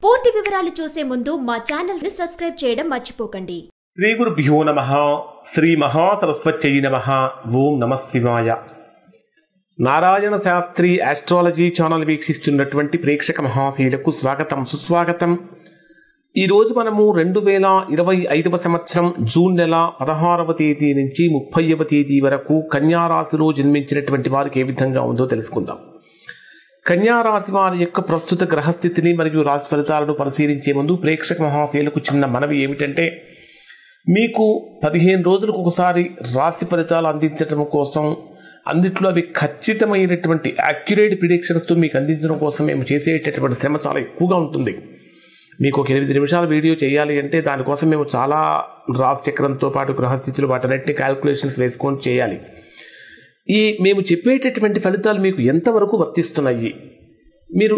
పూర్తి వివరాలు చూసే ముందు మా ఛానల్ ని సబ్స్క్రైబ్ చేయడం మర్చిపోకండి. శ్రీ గురుభ్యో నమః. శ్రీ మహాసరస్వత్యై నమః. ఓం నమః శివాయ. నారాయణ శాస్త్రి ఆస్ట్రాలజీ ఛానల్ వీక్షిస్తున్నటువంటి ప్రేక్షక మహాశీలకు స్వాగతం, సుస్వాగతం. ఈరోజు మనము 2025 సంవత్సరం జూన్ నెల 16వ తేదీ నుంచి 30వ తేదీ వరకు కన్యా రాశిలో జన్మించినటువంటి వారికి ఏ విధంగా ఉందో తెలుసుకుందాం. కన్యా రాశి వారి యొక్క ప్రస్తుత గ్రహస్థితిని మరియు రాశి ఫలితాలను పరిశీలించే ముందు ప్రేక్షక మహాశయులకు చిన్న మనవి ఏమిటంటే, మీకు 15 రోజులకు ఒకసారి రాశి ఫలితాలు అందించడం కోసం, అందుట్లో అవి ఖచ్చితమైనటువంటి యాక్యురేట్ ప్రిడిక్షన్స్తో మీకు అందించడం కోసం మేము చేసేటటువంటి శ్రమ చాలా ఎక్కువగా ఉంటుంది. మీకు ఒక 8 నిమిషాల వీడియో చేయాలి అంటే దానికోసం మేము చాలా రాశి చక్రంతో పాటు గ్రహస్థితులు వాటన్నిటిని క్యాల్కులేషన్స్ వేసుకొని చేయాలి. మేము చెప్పేటటువంటి ఫలితాలు మీకు ఎంతవరకు వర్తిస్తున్నాయి మీరు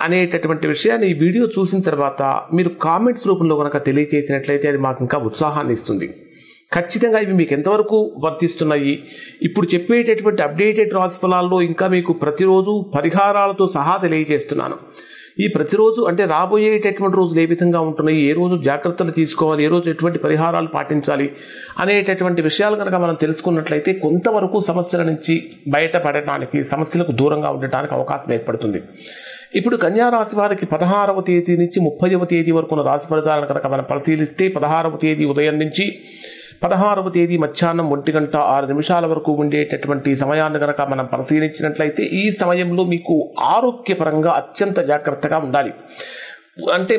అనేటటువంటి విషయాన్ని ఈ వీడియో చూసిన తర్వాత మీరు కామెంట్స్ రూపంలో కనుక తెలియజేసినట్లయితే అది మాకు ఇంకా ఉత్సాహాన్ని ఇస్తుంది. ఖచ్చితంగా ఇవి మీకు ఎంతవరకు వర్తిస్తున్నాయి, ఇప్పుడు చెప్పేటటువంటి అప్డేటెడ్ రాశి ఫలాల్లో ఇంకా మీకు ప్రతిరోజు పరిహారాలతో సహా తెలియజేస్తున్నాను. ఈ ప్రతిరోజు అంటే రాబోయేటటువంటి రోజులు ఏ విధంగా ఉంటున్నాయి, ఏ రోజు జాగ్రత్తలు తీసుకోవాలి, ఏ రోజు ఎటువంటి పరిహారాలు పాటించాలి అనేటటువంటి విషయాలు కనుక మనం తెలుసుకున్నట్లయితే కొంతవరకు సమస్యల నుంచి బయటపడటానికి, సమస్యలకు దూరంగా ఉండటానికి అవకాశం ఏర్పడుతుంది. ఇప్పుడు కన్యా రాశి వారికి 16వ తేదీ నుంచి 30వ తేదీ వరకు ఉన్న రాశి ఫలితాలను కనుక మనం పరిశీలిస్తే 16వ తేదీ ఉదయం నుంచి 16వ తేదీ మధ్యాహ్నం 1:06 వరకు ఉండేటటువంటి సమయాన్ని కనుక మనం పరిశీలించినట్లయితే ఈ సమయంలో మీకు ఆరోగ్యపరంగా అత్యంత జాగ్రత్తగా ఉండాలి. అంటే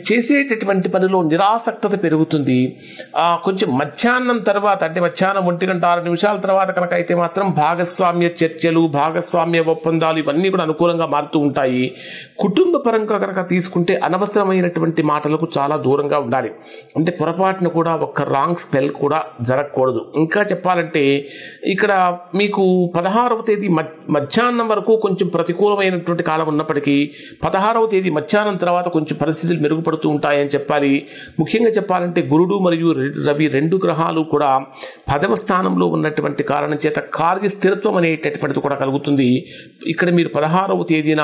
చేసేటటువంటి పనిలో నిరాసక్తత పెరుగుతుంది. కొంచెం మధ్యాహ్నం తర్వాత అంటే మధ్యాహ్నం 1:06 తర్వాత కనుక అయితే మాత్రం భాగస్వామ్య చర్చలు, భాగస్వామ్య ఒప్పందాలు ఇవన్నీ కూడా అనుకూలంగా మారుతూ ఉంటాయి. కుటుంబ పరంగా కనుక తీసుకుంటే అనవసరమైనటువంటి మాటలకు చాలా దూరంగా ఉండాలి. అంటే పొరపాటును కూడా ఒక్క రాంగ్ స్పెల్ కూడా జరగకూడదు. ఇంకా చెప్పాలంటే ఇక్కడ మీకు 16వ తేదీ మధ్యాహ్నం వరకు కొంచెం ప్రతికూలమైనటువంటి కాలం ఉన్నప్పటికీ 16వ తేదీ మధ్యాహ్నం తర్వాత కొంచెం పరిస్థితులు మెరుగుపడుతూ ఉంటాయని చెప్పాలి. ముఖ్యంగా చెప్పాలంటే గురుడు మరియు రవి 2 గ్రహాలు కూడా 10వ స్థానంలో ఉన్నటువంటి కారణం చేత కార్యస్థిరత్వం అనేటటువంటిది కూడా కలుగుతుంది. ఇక్కడ మీరు 16వ తేదీన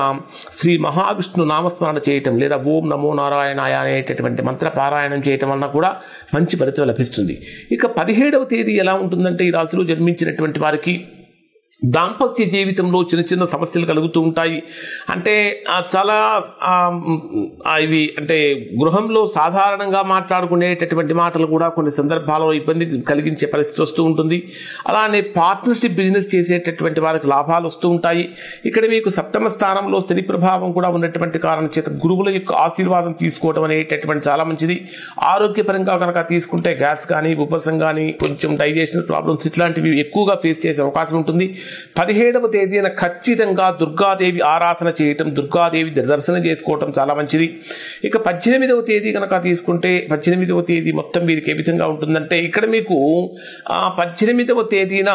శ్రీ మహావిష్ణు నామస్మరణ చేయటం లేదా ఓం నమో నారాయణాయ అనేటటువంటి మంత్ర పారాయణం చేయటం వలన కూడా మంచి ఫలితం లభిస్తుంది. ఇక 17వ తేదీ ఎలా ఉంటుందంటే ఈ రాశిలో జన్మించినటువంటి వారికి దాంపత్య జీవితంలో చిన్న చిన్న సమస్యలు కలుగుతూ ఉంటాయి. అంటే చాలా ఇవి అంటే గృహంలో సాధారణంగా మాట్లాడుకునేటటువంటి మాటలు కూడా కొన్ని సందర్భాల్లో ఇబ్బంది కలిగించే పరిస్థితి వస్తూ ఉంటుంది. అలానే పార్ట్నర్షిప్ బిజినెస్ చేసేటటువంటి వారికి లాభాలు వస్తూ ఉంటాయి. ఇక్కడ మీకు 7వ స్థానంలో శని ప్రభావం కూడా ఉన్నటువంటి కారణం చేత గురువుల యొక్క ఆశీర్వాదం తీసుకోవడం అనేటటువంటి చాలా మంచిది. ఆరోగ్యపరంగా కనుక తీసుకుంటే గ్యాస్ కానీ, ఉపసం కానీ, కొంచెం డైజెషన్ ప్రాబ్లమ్స్ ఇట్లాంటివి ఎక్కువగా ఫేస్ చేసే అవకాశం ఉంటుంది. 17వ తేదీన ఖచ్చితంగా దుర్గాదేవి ఆరాధన చేయటం, దుర్గాదేవి దర్శనం చేసుకోవటం చాలా మంచిది. ఇక 18వ తేదీ కనుక తీసుకుంటే 18వ తేదీ మొత్తం వీరికి ఏ విధంగా ఉంటుందంటే ఇక్కడ మీకు 18వ తేదీన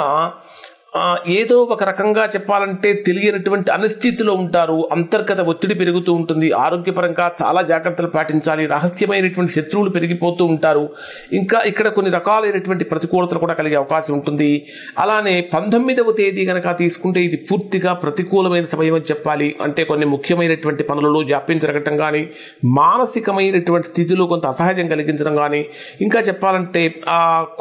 ఏదో ఒక రకంగా చెప్పాలంటే తెలియనటువంటి అనిశ్చితిలో ఉంటారు. అంతర్గత ఒత్తిడి పెరుగుతూ ఉంటుంది. ఆరోగ్యపరంగా చాలా జాగ్రత్తలు పాటించాలి. రహస్యమైనటువంటి శత్రువులు పెరిగిపోతూ ఉంటారు. ఇంకా ఇక్కడ కొన్ని రకాలైనటువంటి ప్రతికూలతలు కూడా కలిగే అవకాశం ఉంటుంది. అలానే 19వ తేదీ కనుక తీసుకుంటే ఇది పూర్తిగా ప్రతికూలమైన సమయం అని చెప్పాలి. అంటే కొన్ని ముఖ్యమైనటువంటి పనులలో జాప్యం జరగటం కానీ, మానసికమైనటువంటి స్థితిలో కొంత అసహజం కలిగించడం కానీ, ఇంకా చెప్పాలంటే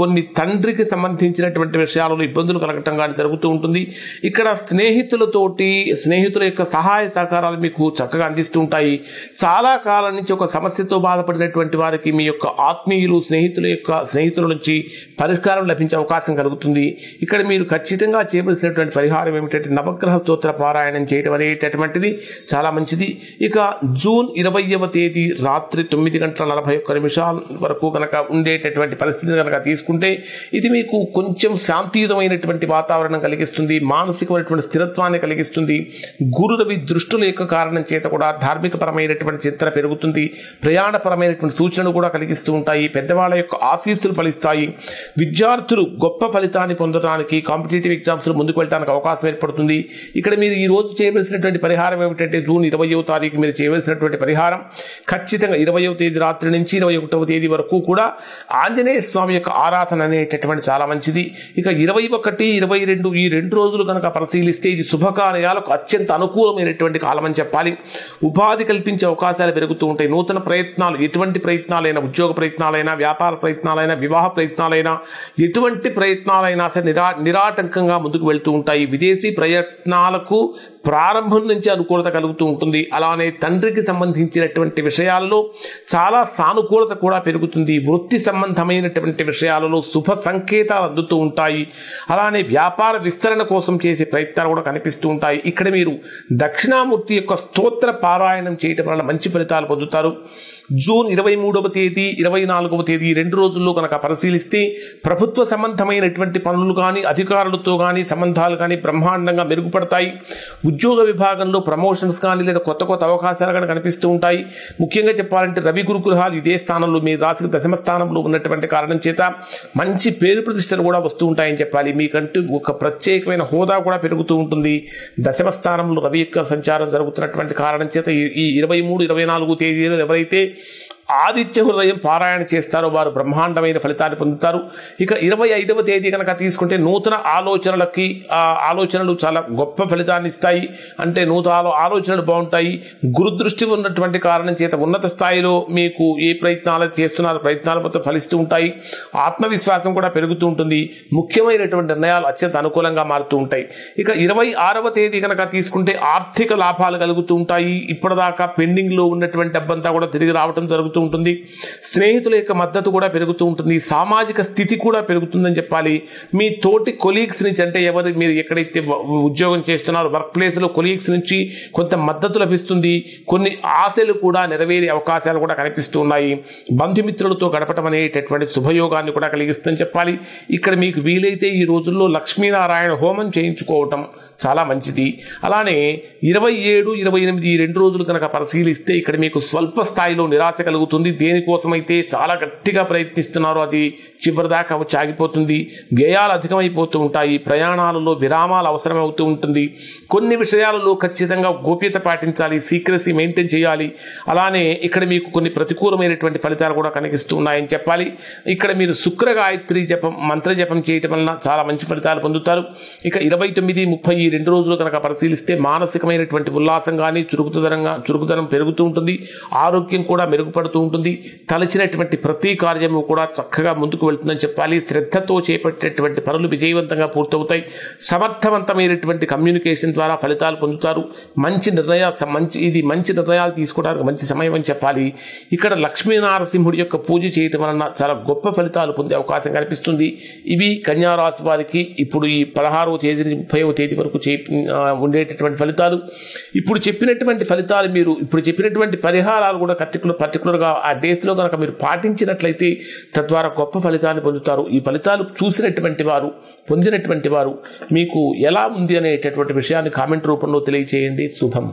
కొన్ని తండ్రికి సంబంధించినటువంటి విషయాలలో ఇబ్బందులు కలగటం కానీ జరుగుతూ ఉంటుంది. ఇక్కడ స్నేహితుల యొక్క సహాయ సహకారాలు మీకు చక్కగా అందిస్తూ ఉంటాయి. చాలా కాలం నుంచి ఒక సమస్యతో బాధపడినటువంటి వారికి మీ యొక్క ఆత్మీయులు, స్నేహితుల నుంచి పరిష్కారం లభించే అవకాశం కలుగుతుంది. ఇక్కడ మీరు ఖచ్చితంగా చేయవలసినటువంటి పరిహారం ఏమిటంటే నవగ్రహ స్తోత్ర పారాయణం చేయడం అనేటటువంటిది చాలా మంచిది. ఇక జూన్ 20వ తేదీ రాత్రి 9:41 వరకు కనుక ఉండేటటువంటి పరిస్థితిని కనుక తీసుకుంటే ఇది మీకు కొంచెం శాంతియుతమైనటువంటి వాతావరణం కలిగిస్తుంది. మానసికమైనటువంటి స్థిరత్వాన్ని కలిగిస్తుంది. గురు రవి దృష్టుల యొక్క కారణం చేత కూడా ధార్మిక పరమైనటువంటి చింతన పెరుగుతుంది. ప్రయాణపరమైనటువంటి సూచనలు కూడా కలిగిస్తూ ఉంటాయి. పెద్దవాళ్ళ యొక్క ఆశీస్సులు ఫలిస్తాయి. విద్యార్థులు గొప్ప ఫలితాన్ని పొందడానికి, కాంపిటేటివ్ ఎగ్జామ్స్ ముందుకు వెళ్ళడానికి అవకాశం ఏర్పడుతుంది. ఇక్కడ మీరు ఈ రోజు చేయవలసినటువంటి పరిహారం ఏమిటంటే జూన్ 20వ తారీఖు మీరు చేయవలసినటువంటి పరిహారం ఖచ్చితంగా 20వ తేదీ రాత్రి నుంచి 21వ తేదీ వరకు కూడా ఆంజనేయ స్వామి యొక్క ఆరాధన అనేటటువంటి చాలా మంచిది. ఇక 21, 22 ఈ రెండు రోజులు కనుక పరిశీలిస్తే ఇది శుభకార్యాలకు అత్యంత అనుకూలమైనటువంటి కాలం అని చెప్పాలి. ఉపాధి కల్పించే అవకాశాలు పెరుగుతూ ఉంటాయి. నూతన ప్రయత్నాలు, ఎటువంటి ప్రయత్నాలైనా, ఉద్యోగ ప్రయత్నాలైనా, వ్యాపార ప్రయత్నాలైనా, వివాహ ప్రయత్నాలైనా, ఎటువంటి ప్రయత్నాలైనా సరే నిరాటంకంగా ముందుకు వెళ్తూ ఉంటాయి. విదేశీ ప్రయత్నాలకు ప్రారంభం నుంచి అనుకూలత కలుగుతూ ఉంటుంది. అలానే తండ్రికి సంబంధించినటువంటి విషయాల్లో చాలా సానుకూలత కూడా పెరుగుతుంది. వృత్తి సంబంధమైనటువంటి విషయాలలో శుభ సంకేతాలు అందుతూ ఉంటాయి. అలానే వ్యాపార విస్తరణ కోసం చేసే ప్రయత్నాలు కూడా కనిపిస్తూ ఉంటాయి. ఇక్కడ మీరు దక్షిణామూర్తి యొక్క స్తోత్ర పారాయణం చేయటం వల్ల మంచి ఫలితాలు పొందుతారు. జూన్ 23వ తేదీ 24వ తేదీ ఈ రెండు రోజుల్లో కనుక పరిశీలిస్తే ప్రభుత్వ సంబంధమైనటువంటి పనులు కానీ, అధికారులతో కానీ సంబంధాలు కానీ బ్రహ్మాండంగా మెరుగుపడతాయి. ఉద్యోగ విభాగంలో ప్రమోషన్స్ కానీ లేదా కొత్త కొత్త అవకాశాలు కానీ కనిపిస్తూ ఉంటాయి. ముఖ్యంగా చెప్పాలంటే రవి గురుగ్రహాలు ఇదే స్థానంలో, మీ రాశికి దశమ స్థానంలో ఉన్నటువంటి కారణం చేత మంచి పేరు ప్రతిష్టలు కూడా వస్తూ ఉంటాయని చెప్పాలి. మీకంటూ ఒక ప్రత్యేకమైన హోదా కూడా పెరుగుతూ ఉంటుంది. దశమ స్థానంలో రవి యొక్క సంచారం జరుగుతున్నటువంటి కారణం చేత ఈ 23, 24 తేదీలో ఎవరైతే ఆదిత్య హృదయం పారాయణ చేస్తారో వారు బ్రహ్మాండమైన ఫలితాన్ని పొందుతారు. ఇక 25వ తేదీ కనుక తీసుకుంటే నూతన ఆలోచనలు చాలా గొప్ప ఫలితాన్ని ఇస్తాయి. అంటే నూతన ఆలోచనలు బాగుంటాయి. గురుదృష్టి ఉన్నటువంటి కారణం చేత ఉన్నత స్థాయిలో మీకు ఏ ప్రయత్నాలు చేస్తున్నారో ప్రయత్నాల మొత్తం ఫలిస్తూ ఉంటాయి. ఆత్మవిశ్వాసం కూడా పెరుగుతూ ఉంటుంది. ముఖ్యమైనటువంటి నిర్ణయాలు అత్యంత అనుకూలంగా మారుతూ ఉంటాయి. ఇక 26వ తేదీ కనుక తీసుకుంటే ఆర్థిక లాభాలు కలుగుతూ ఉంటాయి. ఇప్పటిదాకా పెండింగ్లో ఉన్నటువంటి డబ్బంతా కూడా తిరిగి రావడం జరుగుతుంది ఉంటుంది. స్నేహితుల యొక్క మద్దతు కూడా పెరుగుతూ ఉంటుంది. సామాజిక స్థితి కూడా పెరుగుతుందని చెప్పాలి. మీ తోటి కొలీగ్స్ నుంచి, అంటే మీరు ఎక్కడైతే ఉద్యోగం చేస్తున్నారో వర్క్ ప్లేస్లో కొలీగ్స్ నుంచి కొంత మద్దతు లభిస్తుంది. కొన్ని ఆశలు కూడా నెరవేరే అవకాశాలు కూడా కనిపిస్తూ ఉన్నాయి. బంధుమిత్రులతో గడపడం అనేటటువంటి శుభయోగాన్ని కూడా కలిగిస్తుందని చెప్పాలి. ఇక్కడ మీకు వీలైతే ఈ రోజుల్లో లక్ష్మీనారాయణ హోమం చేయించుకోవటం చాలా మంచిది. అలానే 27, 28 ఈ రెండు రోజులు కనుక పరిశీలిస్తే ఇక్కడ మీకు స్వల్ప స్థాయిలో నిరాశ కలుగుతుంది. దేనికోసమైతే చాలా గట్టిగా ప్రయత్నిస్తున్నారో అది చివరిదాకా వచ్చి ఆగిపోతుంది. వ్యయాలు అధికమైపోతూ ఉంటాయి. ప్రయాణాలలో విరామాలు అవసరమవుతూ ఉంటుంది. కొన్ని విషయాలలో ఖచ్చితంగా గోప్యత పాటించాలి, సీక్రెసీ మెయింటైన్ చేయాలి. అలానే ఇక్కడ మీకు కొన్ని ప్రతికూలమైనటువంటి ఫలితాలు కూడా కనిపిస్తూ ఉన్నాయని చెప్పాలి. ఇక్కడ మీరు శుక్ర గాయత్రి జపం, మంత్ర జపం చేయటం వలన చాలా మంచి ఫలితాలు పొందుతారు. ఇక 29, 30 ఈ రెండు రోజులు కనుక పరిశీలిస్తే మానసికమైనటువంటి ఉల్లాసం కానీ, చురుకుదనం పెరుగుతూ ఉంటుంది. ఆరోగ్యం కూడా మెరుగుపడుతూ ఉంటుంది. తలచినటువంటి ప్రతి కార్యము కూడా చక్కగా ముందుకు వెళ్తుందని చెప్పాలి. శ్రద్ధతో చేపట్టేటువంటి పనులు విజయవంతంగా పూర్తవుతాయి. సమర్థవంతమైనటువంటి కమ్యూనికేషన్ ద్వారా ఫలితాలు పొందుతారు. మంచి నిర్ణయాలు తీసుకోవడానికి మంచి సమయం అని చెప్పాలి. ఇక్కడ లక్ష్మీనారసింహుడి యొక్క పూజ చేయటం వలన చాలా గొప్ప ఫలితాలు పొందే అవకాశం కనిపిస్తుంది. ఇవి కన్యారాశి వారికి ఇప్పుడు ఈ 16వ తేదీ నుంచి 30వ తేదీ వరకు ఉండేటటువంటి ఫలితాలు. ఇప్పుడు చెప్పినటువంటి ఫలితాలు, మీరు ఇప్పుడు చెప్పినటువంటి పరిహారాలు కూడా పర్టికులర్గా ఆ డేస్లో కనుక మీరు పాటించినట్లయితే తద్వారా గొప్ప ఫలితాన్ని పొందుతారు. ఈ ఫలితాలు చూసినటువంటి వారు, పొందినటువంటి వారు మీకు ఎలా ఉంది అనేటటువంటి విషయాన్ని కామెంట్ రూపంలో తెలియచేయండి. శుభం.